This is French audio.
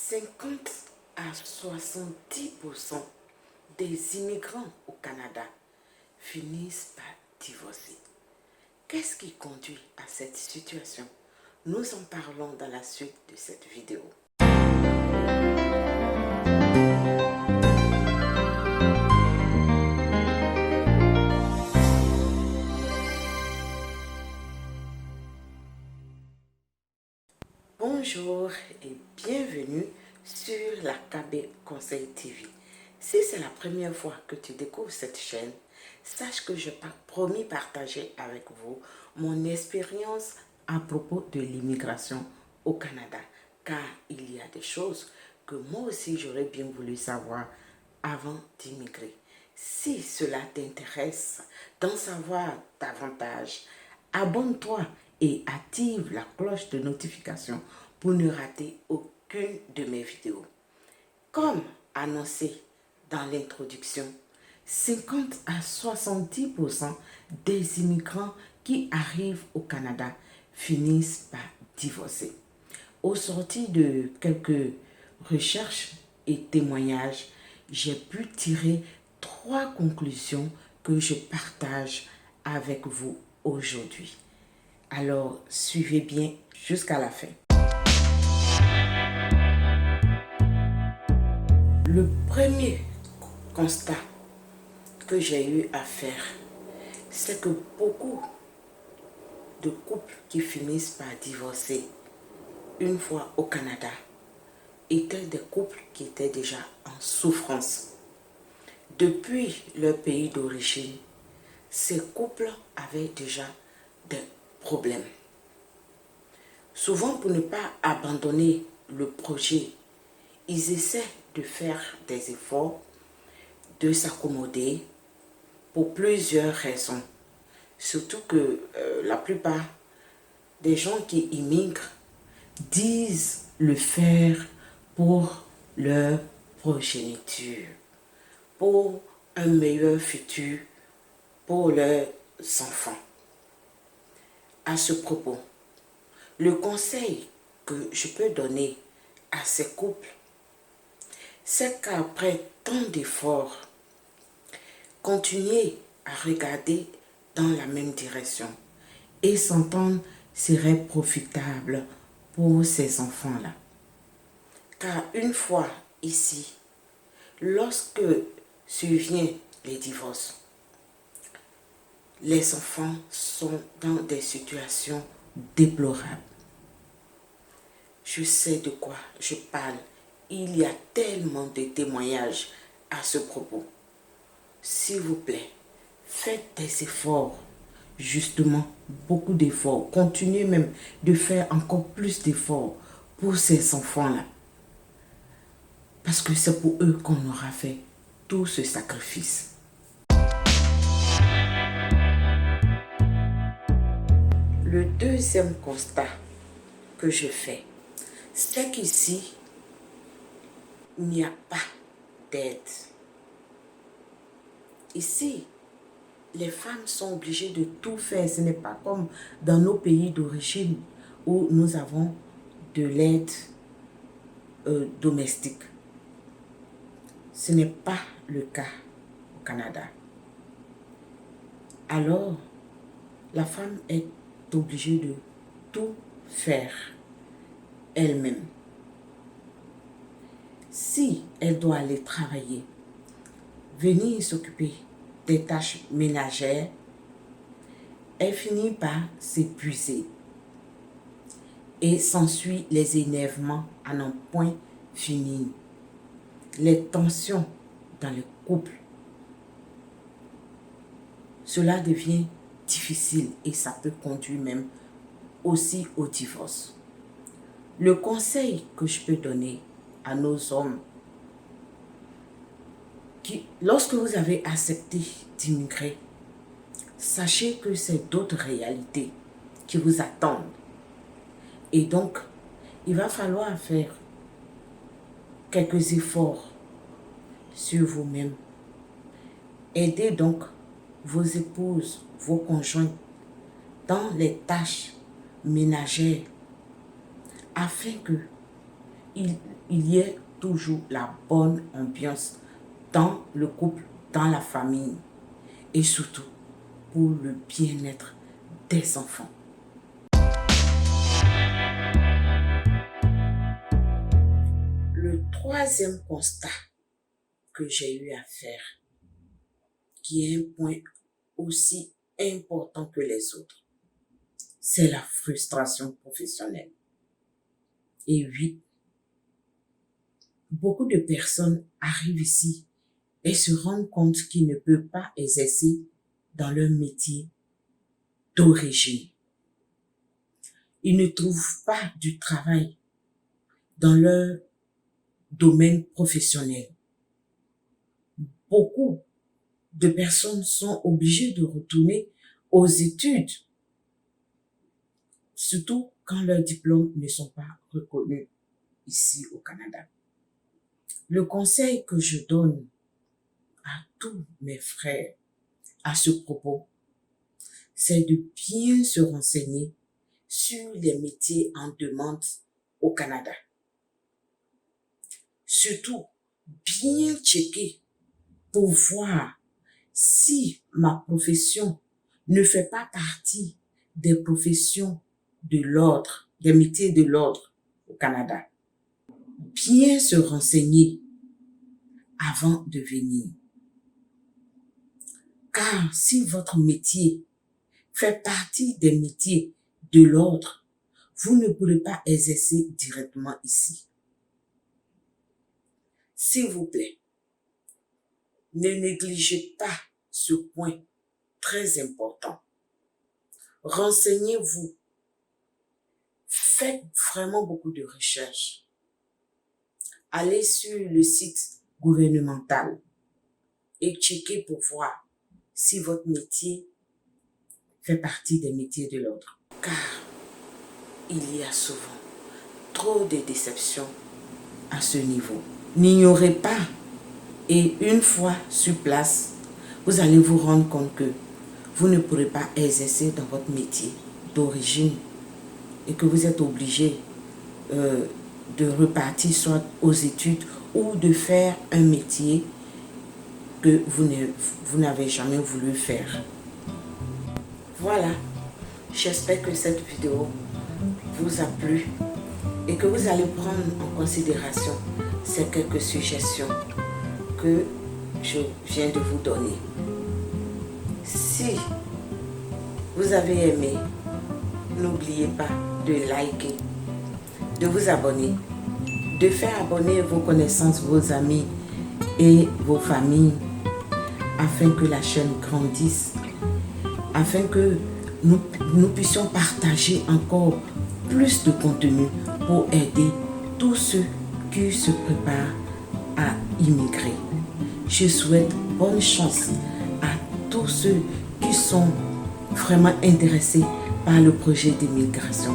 50 à 70% des immigrants au Canada finissent par divorcer. Qu'est-ce qui conduit à cette situation? Nous en parlons dans la suite de cette vidéo. Bonjour et bienvenue sur la KB Conseil TV. Si c'est la première fois que tu découvres cette chaîne, sache que je promis partager avec vous mon expérience à propos de l'immigration au Canada, car il y a des choses que moi aussi j'aurais bien voulu savoir avant d'immigrer. Si cela t'intéresse d'en savoir davantage, abonne-toi et active la cloche de notification pour ne rater aucune de mes vidéos. Comme annoncé dans l'introduction, 50 à 70% des immigrants qui arrivent au Canada finissent par divorcer. Au sorti de quelques recherches et témoignages, j'ai pu tirer 3 conclusions que je partage avec vous aujourd'hui. Alors, suivez bien jusqu'à la fin. Le premier constat que j'ai eu à faire, c'est que beaucoup de couples qui finissent par divorcer une fois au Canada étaient des couples qui étaient déjà en souffrance. Depuis leur pays d'origine, ces couples avaient déjà des problèmes. Souvent, pour ne pas abandonner le projet, ils essaient de faire des efforts, de s'accommoder pour plusieurs raisons. Surtout que la plupart des gens qui immigrent disent le faire pour leur progéniture, pour un meilleur futur pour leurs enfants. À ce propos, le conseil que je peux donner à ces couples, c'est qu'après tant d'efforts, continuer à regarder dans la même direction et s'entendre serait profitable pour ces enfants-là. Car une fois ici, lorsque survient les divorces, les enfants sont dans des situations déplorables. Je sais de quoi je parle. Il y a tellement de témoignages à ce propos. S'il vous plaît, faites des efforts, justement beaucoup d'efforts. Continuez même de faire encore plus d'efforts pour ces enfants-là. Parce que c'est pour eux qu'on aura fait tout ce sacrifice. Le deuxième constat que je fais, c'est qu'ici, il n'y a pas d'aide. Ici, les femmes sont obligées de tout faire. Ce n'est pas comme dans nos pays d'origine où nous avons de l'aide domestique. Ce n'est pas le cas au Canada. Alors, la femme est obligée de tout faire elle-même. Si elle doit aller travailler, venir s'occuper des tâches ménagères, elle finit par s'épuiser et s'ensuit les énervements à n'en point finir, les tensions dans le couple. Cela devient difficile et ça peut conduire même aussi au divorce. Le conseil que je peux donner à nos hommes, lorsque vous avez accepté d'immigrer, sachez que c'est d'autres réalités qui vous attendent. Et donc, il va falloir faire quelques efforts sur vous-même. Aidez donc vos épouses, vos conjoints dans les tâches ménagères afin qu'ils il y ait toujours la bonne ambiance dans le couple, dans la famille et surtout pour le bien-être des enfants. Le troisième constat que j'ai eu à faire, qui est un point aussi important que les autres, c'est la frustration professionnelle. Et oui, beaucoup de personnes arrivent ici et se rendent compte qu'ils ne peuvent pas exercer dans leur métier d'origine. Ils ne trouvent pas du travail dans leur domaine professionnel. Beaucoup de personnes sont obligées de retourner aux études, surtout quand leurs diplômes ne sont pas reconnus ici au Canada. Le conseil que je donne à tous mes frères à ce propos, c'est de bien se renseigner sur les métiers en demande au Canada. Surtout, bien checker pour voir si ma profession ne fait pas partie des professions de l'ordre, des métiers de l'ordre au Canada. Bien se renseigner avant de venir. Car si votre métier fait partie des métiers de l'ordre, vous ne pourrez pas exercer directement ici. S'il vous plaît, ne négligez pas ce point très important. Renseignez-vous. Faites vraiment beaucoup de recherches. Allez sur le site gouvernemental et checkez pour voir si votre métier fait partie des métiers de l'ordre. Car il y a souvent trop de déceptions à ce niveau. N'ignorez pas, et une fois sur place, vous allez vous rendre compte que vous ne pourrez pas exercer dans votre métier d'origine et que vous êtes obligé de repartir soit aux études ou de faire un métier que vous n'avez jamais voulu faire. Voilà, j'espère que cette vidéo vous a plu et que vous allez prendre en considération ces quelques suggestions que je viens de vous donner. Si vous avez aimé, n'oubliez pas de liker, de vous abonner, de faire abonner vos connaissances, vos amis et vos familles afin que la chaîne grandisse, afin que nous puissions partager encore plus de contenu pour aider tous ceux qui se préparent à immigrer. Je souhaite bonne chance à tous ceux qui sont vraiment intéressés par le projet d'immigration.